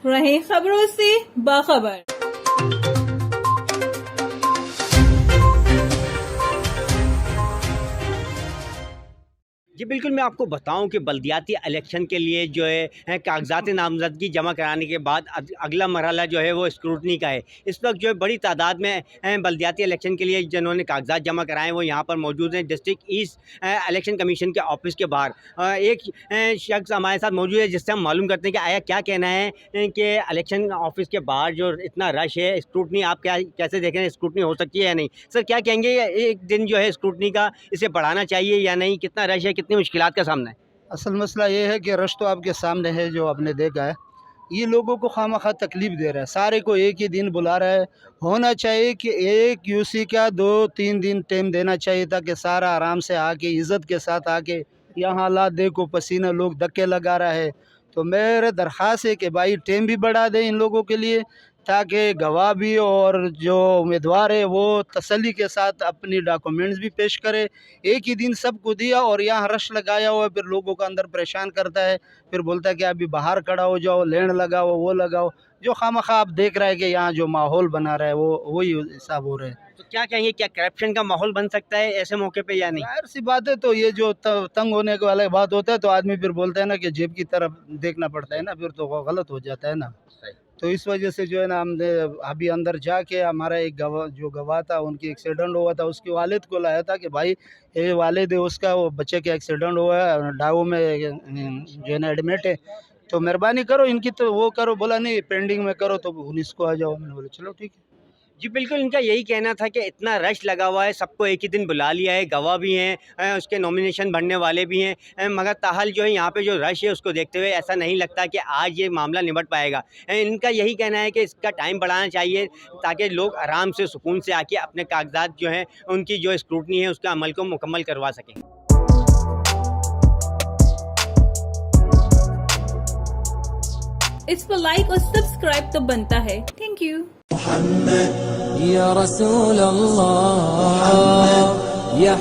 रहें खबरों से बाखबर। जी बिल्कुल, मैं आपको बताऊं कि बल्दियाती इलेक्शन के लिए जो है कागज़ात नामज़दगी जमा कराने के बाद अगला मरहला जो है वो स्क्रूटनी का है। इस वक्त जो है बड़ी तादाद में बल्दियाती इलेक्शन के लिए जिन्होंने कागज़ात जमा कराए वो यहाँ पर मौजूद हैं। डिस्ट्रिक्ट ईस्ट इलेक्शन कमीशन के ऑफिस के बाहर एक शख्स हमारे साथ मौजूद है जिससे हम मालूम करते हैं कि आया क्या कहना है कि इलेक्शन ऑफिस के बाहर जो इतना रश है, स्क्रूटनी आप क्या कैसे देख रहे हैं, स्क्रूटनी हो सकती है या नहीं? सर क्या कहेंगे, एक दिन जो है स्क्रूटनी का इसे बढ़ाना चाहिए या नहीं? कितना रश है, कितनी मुश्किलात का सामना है? असल मसला ये है कि रश तो आपके सामने है, जो आपने देखा है। ये लोगों को खामखा तकलीफ दे रहा है, सारे को एक ही दिन बुला रहा है। होना चाहिए कि एक यूसी का 2-3 दिन टाइम देना चाहिए ताकि सारा आराम से आके इज़्ज़त के साथ आके यहाँ हालात देखो, पसीना लोग धक्के लगा रहा है। तो मेरे दरख्वास्त है कि भाई टाइम भी बढ़ा दें इन लोगों के लिए, ताकि गवाह भी और जो उम्मीदवार है वो तसल्ली के साथ अपनी डॉक्यूमेंट्स भी पेश करे। एक ही दिन सबको दिया और यहाँ रश लगाया हुआ है, फिर लोगों को अंदर परेशान करता है। फिर बोलता है कि अभी बाहर खड़ा हो जाओ, लेन लगाओ, वो लगाओ। जो खामखा आप देख रहे हैं कि यहाँ जो माहौल बना रहा है वो वही हिसाब हो रहा है। तो क्या कहेंगे, क्या करप्शन का माहौल बन सकता है ऐसे मौके पे या नहीं? जाहिर सी बात है, तो ये जो तंग होने के वाला बात होता है तो आदमी फिर बोलता है ना कि जेब की तरफ देखना पड़ता है ना, फिर तो वो गलत हो जाता है ना। तो इस वजह से जो है ना, हमने अभी अंदर जाके हमारा एक गवाह था, उनकी एक्सीडेंट हुआ था, उसके वालिद को लाया था कि भाई ये वालिद है उसका, वो बच्चे का एक्सीडेंट हुआ है, डावो में जो है ना एडमिट है, तो मेहरबानी करो इनकी तो वो करो। बोला नहीं पेंडिंग में करो तो 19 को आ जाओ। मैंने बोला चलो ठीक है। जी बिल्कुल, इनका यही कहना था कि इतना रश लगा हुआ है, सबको एक ही दिन बुला लिया है, गवाह भी हैं, उसके नॉमिनेशन भरने वाले भी हैं, मगर ताहल जो है यहाँ पे जो रश है उसको देखते हुए ऐसा नहीं लगता कि आज ये मामला निपट पाएगा। इनका यही कहना है कि इसका टाइम बढ़ाना चाहिए ताकि लोग आराम से सुकून से आके अपने कागजात जो हैं उनकी जो स्क्रूटनी है उसके अमल को मुकम्मल करवा सकें। इस पर लाइक और सब्सक्राइब तो बनता है। Thank you. या रसूल अल्लाह।